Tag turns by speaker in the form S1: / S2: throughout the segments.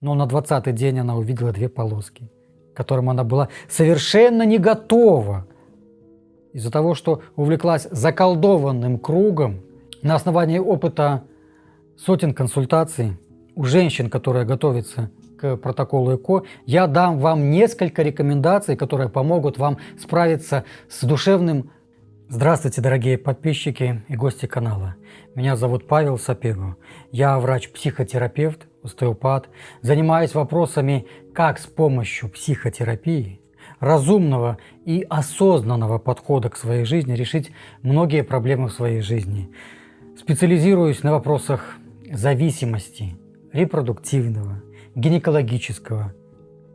S1: Но на 20-й день она увидела 2 полоски, к которым она была совершенно не готова. Из-за того, что увлеклась заколдованным кругом, на основании опыта сотен консультаций у женщин, которые готовятся к протоколу ЭКО, я дам вам несколько рекомендаций, которые помогут вам справиться с душевным. Здравствуйте, дорогие подписчики и гости канала. Меня зовут Павел Сапего. Я врач-психотерапевт, остеопат. Занимаюсь вопросами, как с помощью психотерапии, разумного и осознанного подхода к своей жизни решить многие проблемы в своей жизни. Специализируюсь на вопросах зависимости, репродуктивного, гинекологического,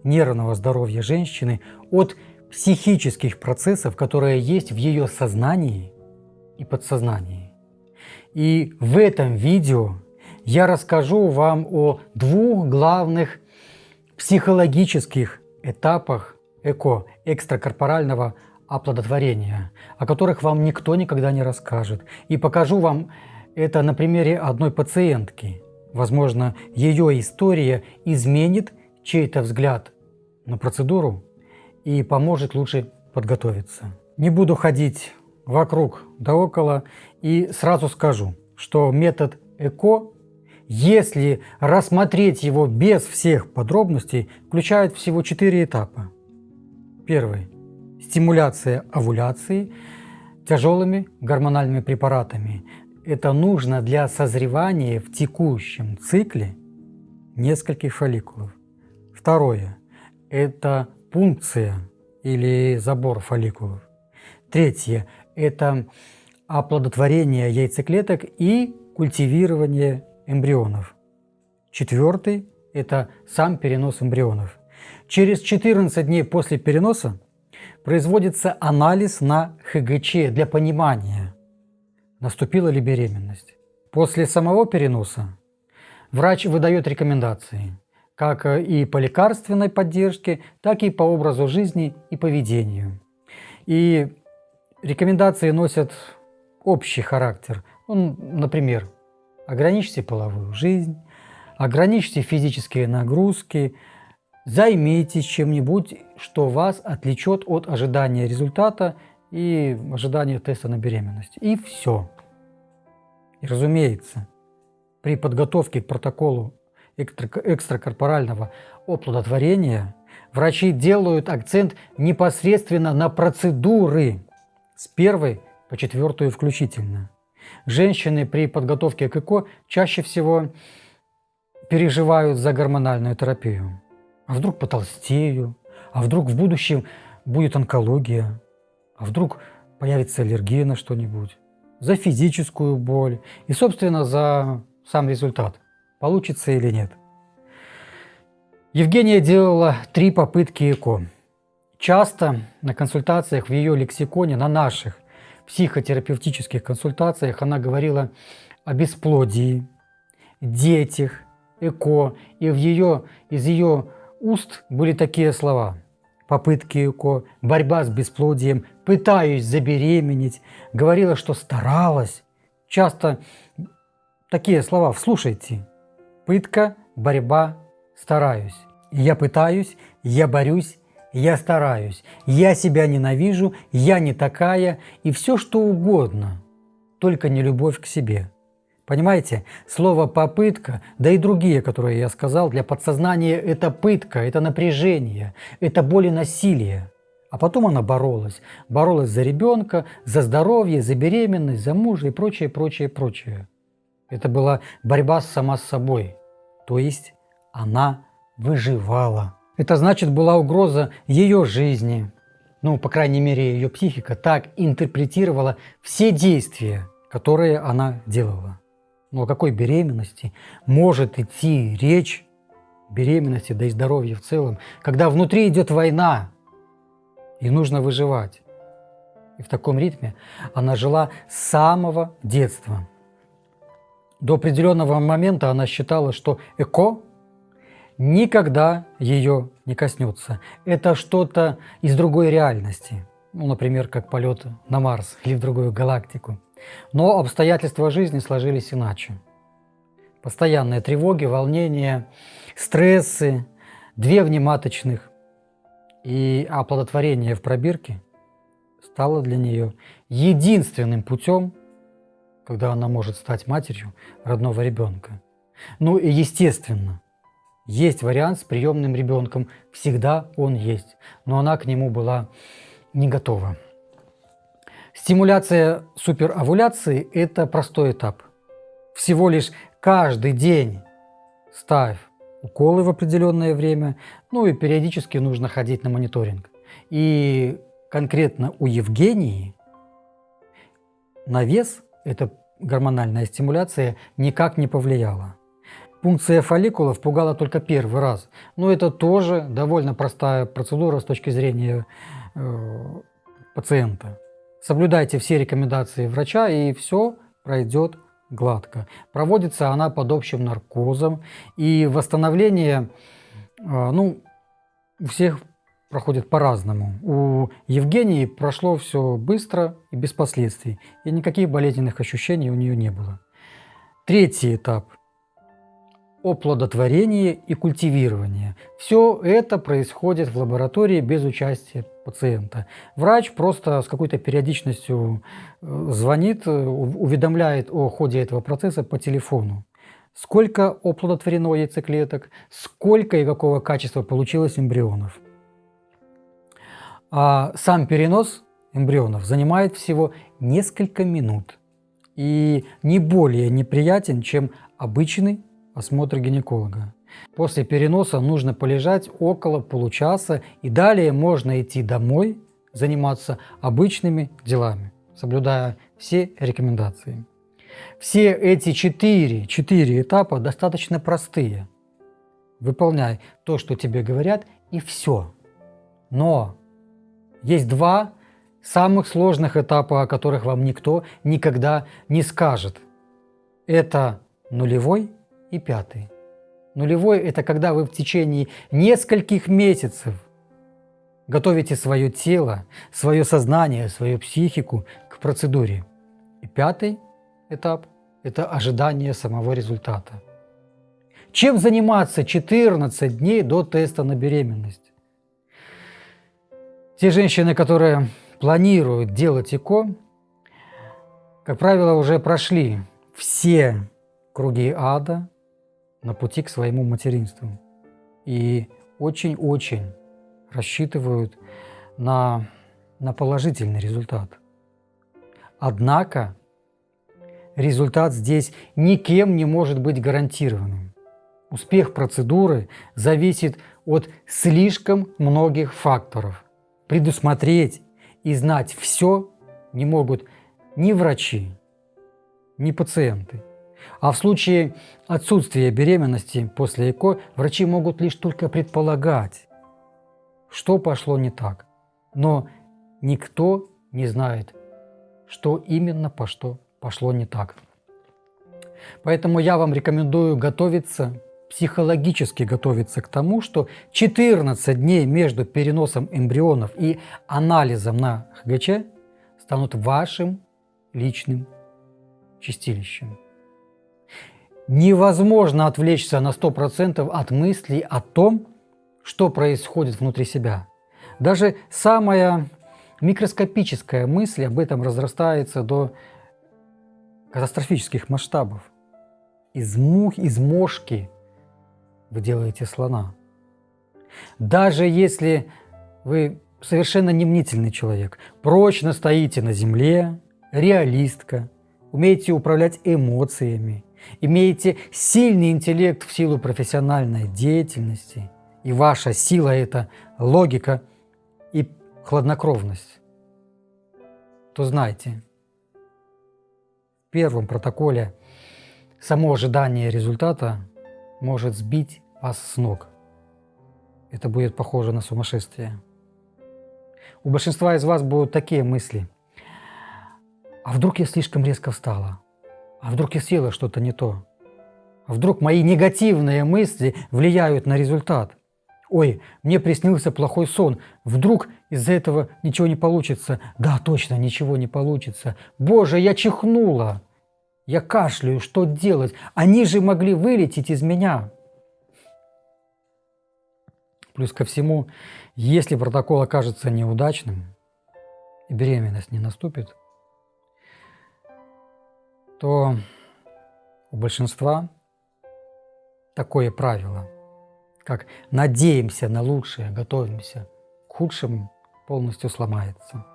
S1: нервного здоровья женщины от психических процессов, которые есть в ее сознании и подсознании. И в этом видео я расскажу вам о 2 главных психологических этапах ЭКО, экстракорпорального оплодотворения, о которых вам никто никогда не расскажет. И покажу вам это на примере одной пациентки. Возможно, ее история изменит чей-то взгляд на процедуру и поможет лучше подготовиться. Не буду ходить вокруг да около и сразу скажу, что метод ЭКО, если рассмотреть его без всех подробностей, включает всего 4 этапа. Первый – стимуляция овуляции тяжелыми гормональными препаратами. Это нужно для созревания в текущем цикле нескольких фолликулов. Второе – это пункция или забор фолликулов. Третье – это оплодотворение яйцеклеток и культивирование эмбрионов. Четвертый – это сам перенос эмбрионов. Через 14 дней после переноса производится анализ на ХГЧ для понимания, наступила ли беременность. После самого переноса врач выдает рекомендации, как и по лекарственной поддержке, так и по образу жизни и поведению. И рекомендации носят общий характер. Например, ограничьте половую жизнь, ограничьте физические нагрузки, займитесь чем-нибудь, что вас отвлечет от ожидания результата и ожидания теста на беременность. И все. И, разумеется, при подготовке к протоколу экстракорпорального оплодотворения врачи делают акцент непосредственно на процедуры с 1 по 4 включительно. Женщины при подготовке к ЭКО чаще всего переживают за гормональную терапию. А вдруг потолстею? А вдруг в будущем будет онкология? А вдруг появится аллергия на что-нибудь? За физическую боль и, собственно, за сам результат, получится или нет. Евгения делала 3 попытки ЭКО. Часто на консультациях в ее лексиконе, на наших психотерапевтических консультациях она говорила о бесплодии, детях, ЭКО, и из ее уст были такие слова: попытки ЭКО, борьба с бесплодием, пытаюсь забеременеть, говорила, что старалась. Часто такие слова, вслушайте: пытка, борьба, стараюсь. Я пытаюсь, я борюсь, я стараюсь, я себя ненавижу, я не такая, и все что угодно, только не любовь к себе. Понимаете, слово «попытка», да и другие, которые я сказал, для подсознания это пытка, это напряжение, это боль и насилие. А потом она боролась за ребенка, за здоровье, за беременность, за мужа и прочее, прочее, прочее. Это была борьба сама с собой, то есть она выживала. Это значит, была угроза ее жизни. По крайней мере, ее психика так интерпретировала все действия, которые она делала. Но о какой беременности может идти речь, беременности, да и здоровье в целом, когда внутри идет война, и нужно выживать. И в таком ритме она жила с самого детства. До определенного момента она считала, что ЭКО никогда ее не коснется. Это что-то из другой реальности. Например, как полет на Марс или в другую галактику. Но обстоятельства жизни сложились иначе. Постоянные тревоги, волнения, стрессы, 2 внематочных. И оплодотворение в пробирке стало для нее единственным путем, когда она может стать матерью родного ребенка. Ну и естественно, есть вариант с приемным ребенком, всегда он есть, но она к нему была не готова. Стимуляция суперовуляции – это простой этап. Всего лишь каждый день ставь уколы в определенное время, ну и периодически нужно ходить на мониторинг. И конкретно у Евгении на вес эта гормональная стимуляция никак не повлияла. Пункция фолликулов пугала только первый раз, но это тоже довольно простая процедура с точки зрения пациента. Соблюдайте все рекомендации врача, и все пройдет гладко. Проводится она под общим наркозом, и восстановление у всех проходит по-разному. У Евгении прошло все быстро и без последствий, и никаких болезненных ощущений у нее не было. 3-й этап – оплодотворение и культивирование. Все это происходит в лаборатории без участия пациента. Врач просто с какой-то периодичностью звонит, уведомляет о ходе этого процесса по телефону. Сколько оплодотворено яйцеклеток, сколько и какого качества получилось эмбрионов. А сам перенос эмбрионов занимает всего несколько минут и не более неприятен, чем обычный осмотр гинеколога. После переноса нужно полежать около получаса, и далее можно идти домой, заниматься обычными делами, соблюдая все рекомендации. Все эти 4 этапа достаточно простые. Выполняй то, что тебе говорят, и все. Но есть 2 самых сложных этапа, о которых вам никто никогда не скажет. Это 0-й и 5-й. 0-й – это когда вы в течение нескольких месяцев готовите свое тело, свое сознание, свою психику к процедуре. И 5-й этап – это ожидание самого результата. Чем заниматься 14 дней до теста на беременность? Те женщины, которые планируют делать ЭКО, как правило, уже прошли все круги ада на пути к своему материнству. И очень-очень рассчитывают на положительный результат. Однако результат здесь никем не может быть гарантированным. Успех процедуры зависит от слишком многих факторов. Предусмотреть и знать все не могут ни врачи, ни пациенты. А в случае отсутствия беременности после ЭКО врачи могут лишь только предполагать, что пошло не так. Но никто не знает, что именно пошло не так. Поэтому я вам рекомендую готовиться, психологически готовиться к тому, что 14 дней между переносом эмбрионов и анализом на ХГЧ станут вашим личным чистилищем. Невозможно отвлечься на 100% от мыслей о том, что происходит внутри себя. Даже самая микроскопическая мысль об этом разрастается до катастрофических масштабов. Из мошки вы делаете слона. Даже если вы совершенно не мнительный человек, прочно стоите на земле, реалистка, умеете управлять эмоциями, имеете сильный интеллект в силу профессиональной деятельности, и ваша сила – это логика и хладнокровность, то знайте, в первом протоколе само ожидание результата может сбить вас с ног. Это будет похоже на сумасшествие. У большинства из вас будут такие мысли. А вдруг я слишком резко встала? А вдруг я съела что-то не то? А вдруг мои негативные мысли влияют на результат? Ой, мне приснился плохой сон. Вдруг из-за этого ничего не получится? Да, точно, ничего не получится. Боже, я чихнула. Я кашляю, что делать? Они же могли вылететь из меня. Плюс ко всему, если протокол окажется неудачным и беременность не наступит, то у большинства такое правило, как надеемся на лучшее, готовимся к худшему, полностью сломается.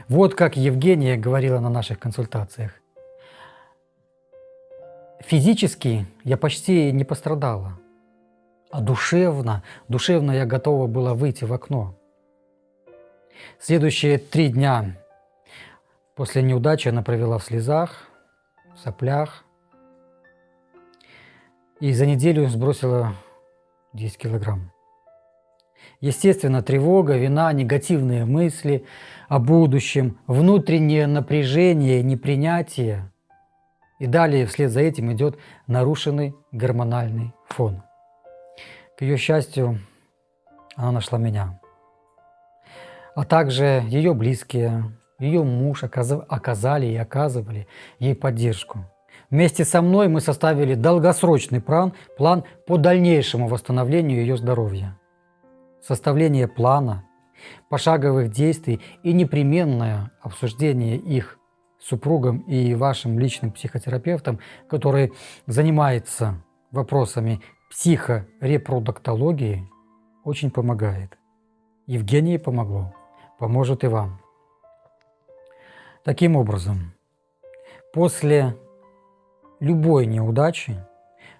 S1: Вот как Евгения говорила на наших консультациях. Физически я почти не пострадала, а душевно я готова была выйти в окно. Следующие 3 дня после неудачи она провела в слезах, в соплях. И за неделю сбросила 10 килограмм. Естественно, тревога, вина, негативные мысли о будущем, внутреннее напряжение, непринятие. И далее вслед за этим идет нарушенный гормональный фон. К ее счастью, она нашла меня. А также ее близкие, ее муж оказали и оказывали ей поддержку. Вместе со мной мы составили долгосрочный план по дальнейшему восстановлению ее здоровья. Составление плана, пошаговых действий и непременное обсуждение их с супругом и вашим личным психотерапевтом, который занимается вопросами психорепродуктологии, очень помогает. Евгении помогло, поможет и вам. Таким образом, после любой неудачи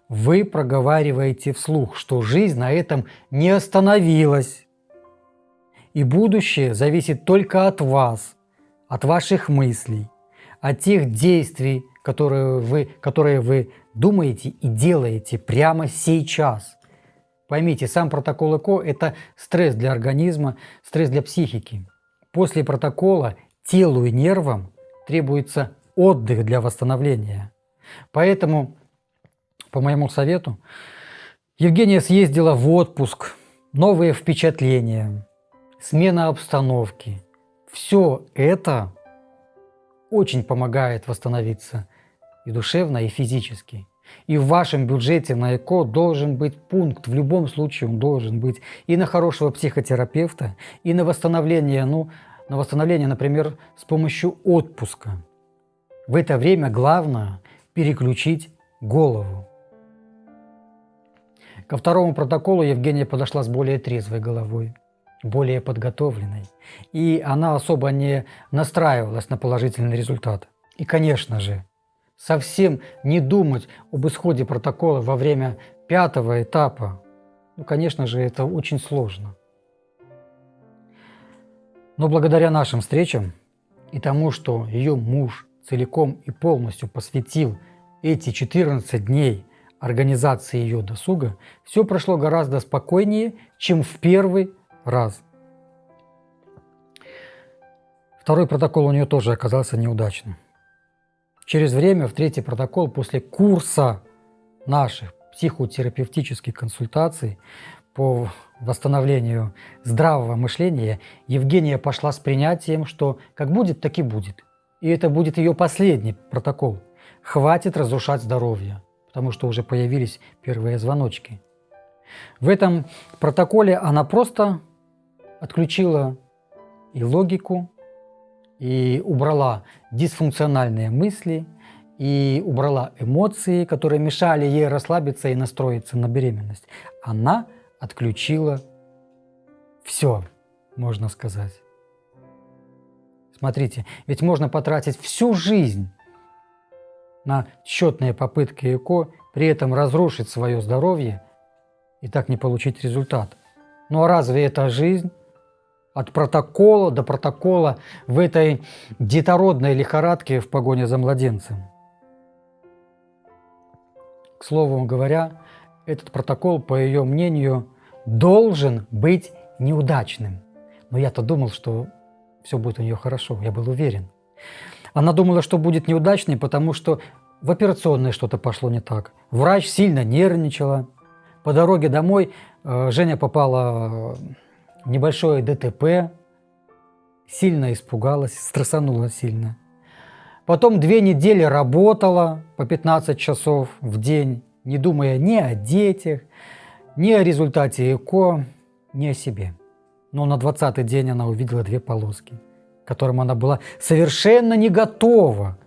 S1: вы проговариваете вслух, что жизнь на этом не остановилась. И будущее зависит только от вас, от ваших мыслей, от тех действий, которые вы думаете и делаете прямо сейчас. Поймите, сам протокол ЭКО – это стресс для организма, стресс для психики. После протокола телу и нервам требуется отдых для восстановления. Поэтому, по моему совету, Евгения съездила в отпуск, новые впечатления, смена обстановки. Все это очень помогает восстановиться и душевно, и физически. И в вашем бюджете на ЭКО должен быть пункт, в любом случае он должен быть и на хорошего психотерапевта, и на восстановление, например, с помощью отпуска. В это время главное переключить голову. Ко второму протоколу Евгения подошла с более трезвой головой, более подготовленной. И она особо не настраивалась на положительный результат. И, конечно же, совсем не думать об исходе протокола во время 5-го этапа. Конечно же, это очень сложно. Но благодаря нашим встречам и тому, что ее муж целиком и полностью посвятил эти 14 дней организации ее досуга, все прошло гораздо спокойнее, чем в первый раз. Второй протокол у нее тоже оказался неудачным. Через время в 3-й протокол после курса наших психотерапевтических консультаций по восстановлению здравого мышления Евгения пошла с принятием, что как будет, так и будет. И это будет ее последний протокол. Хватит разрушать здоровье, потому что уже появились первые звоночки. В этом протоколе она просто отключила и логику, и убрала дисфункциональные мысли, и убрала эмоции, которые мешали ей расслабиться и настроиться на беременность. Она отключила все, можно сказать. Смотрите, ведь можно потратить всю жизнь на тщетные попытки ЭКО, при этом разрушить свое здоровье и так не получить результат. Ну а разве это жизнь? От протокола до протокола в этой детородной лихорадке в погоне за младенцем. К слову говоря, этот протокол, по ее мнению, должен быть неудачным. Но я-то думал, что все будет у нее хорошо, я был уверен. Она думала, что будет неудачный, потому что в операционной что-то пошло не так. Врач сильно нервничала. По дороге домой Женя попала в небольшое ДТП, сильно испугалась, стрессанула сильно. Потом 2 недели работала по 15 часов в день, не думая ни о детях, ни о результате ЭКО, ни о себе. Но на 20-й день она увидела 2 полоски, к которым она была совершенно не готова.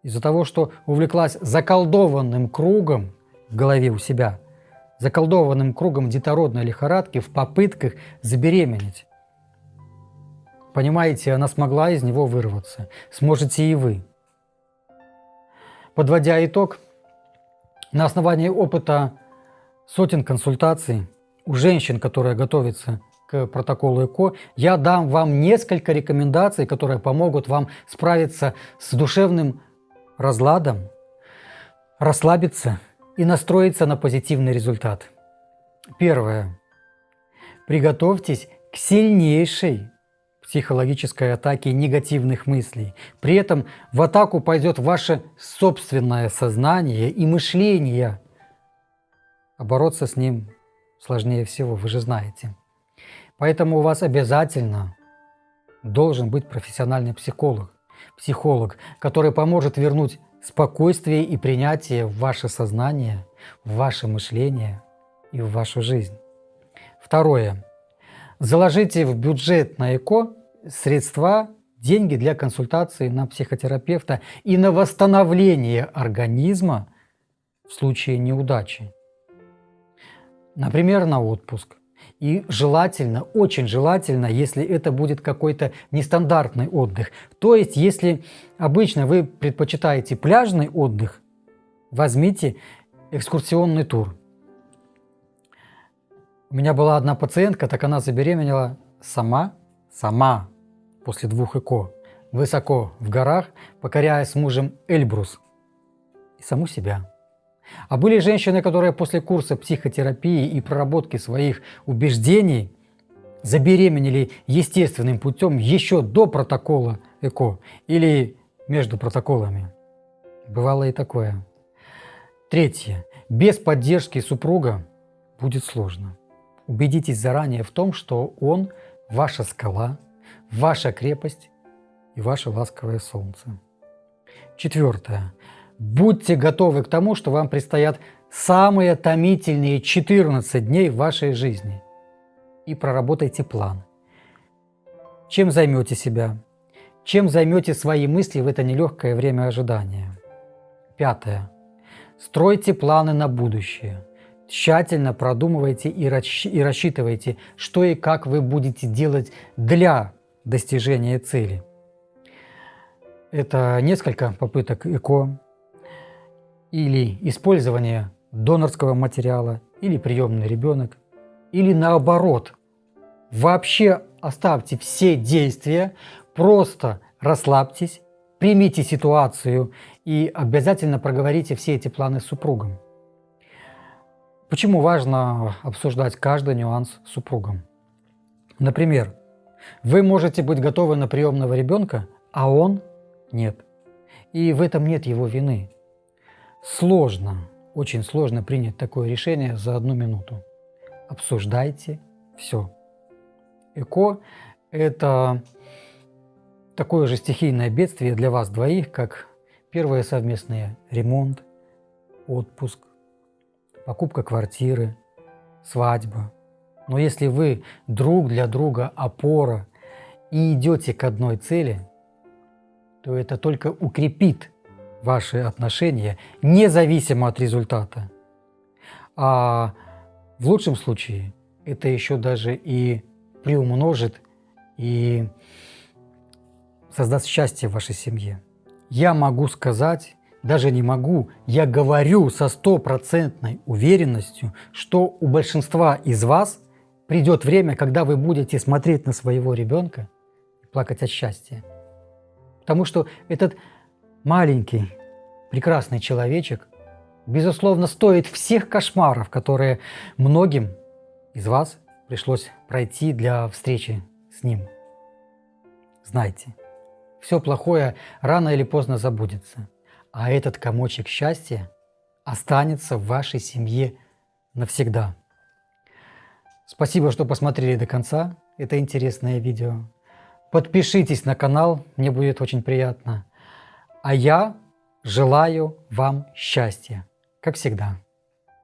S1: Из-за того, что увлеклась заколдованным кругом в голове у себя, заколдованным кругом детородной лихорадки в попытках забеременеть. Понимаете, она смогла из него вырваться. Сможете и вы. Подводя итог, на основании опыта сотен консультаций у женщин, которые готовятся к протоколу ЭКО, я дам вам несколько рекомендаций, которые помогут вам справиться с душевным разладом, расслабиться и настроиться на позитивный результат. Первое. Приготовьтесь к сильнейшей психологической атаке негативных мыслей. При этом в атаку пойдет ваше собственное сознание и мышление. А бороться с ним сложнее всего, вы же знаете. Поэтому у вас обязательно должен быть профессиональный психолог, который поможет вернуть спокойствие и принятие в ваше сознание, в ваше мышление и в вашу жизнь. Второе. Заложите в бюджет на ЭКО средства, деньги для консультации на психотерапевта и на восстановление организма в случае неудачи. Например, на отпуск. И желательно, очень желательно, если это будет какой-то нестандартный отдых. То есть, если обычно вы предпочитаете пляжный отдых, возьмите экскурсионный тур. У меня была одна пациентка, так она забеременела сама, после 2 ЭКО, высоко в горах, покоряя с мужем Эльбрус и саму себя. А были женщины, которые после курса психотерапии и проработки своих убеждений забеременели естественным путем еще до протокола ЭКО или между протоколами. Бывало и такое. Третье. Без поддержки супруга будет сложно. Убедитесь заранее в том, что он – ваша скала, ваша крепость и ваше ласковое солнце. Четвертое. Будьте готовы к тому, что вам предстоят самые томительные 14 дней в вашей жизни. И проработайте план. Чем займете себя? Чем займете свои мысли в это нелегкое время ожидания? Пятое. Стройте планы на будущее. Тщательно продумывайте и рассчитывайте, что и как вы будете делать для достижения цели. Это несколько попыток ЭКО, или использование донорского материала, или приемный ребенок, или наоборот. Вообще оставьте все действия, просто расслабьтесь, примите ситуацию и обязательно проговорите все эти планы с супругом. Почему важно обсуждать каждый нюанс с супругом? Например, вы можете быть готовы на приемного ребенка, а он нет. И в этом нет его вины. Сложно, очень сложно принять такое решение за 1 минуту. Обсуждайте все. ЭКО – это такое же стихийное бедствие для вас двоих, как первые совместные ремонт, отпуск, покупка квартиры, свадьба. Но если вы друг для друга опора и идете к одной цели, то это только укрепит ваши отношения, независимо от результата. А в лучшем случае это еще даже и приумножит и создаст счастье в вашей семье. Я могу сказать, даже не могу, я говорю со 100% уверенностью, что у большинства из вас придет время, когда вы будете смотреть на своего ребенка и плакать от счастья. Потому что этот маленький, прекрасный человечек, безусловно, стоит всех кошмаров, которые многим из вас пришлось пройти для встречи с ним. Знайте, все плохое рано или поздно забудется, а этот комочек счастья останется в вашей семье навсегда. Спасибо, что посмотрели до конца это интересное видео. Подпишитесь на канал, мне будет очень приятно. А я желаю вам счастья, как всегда.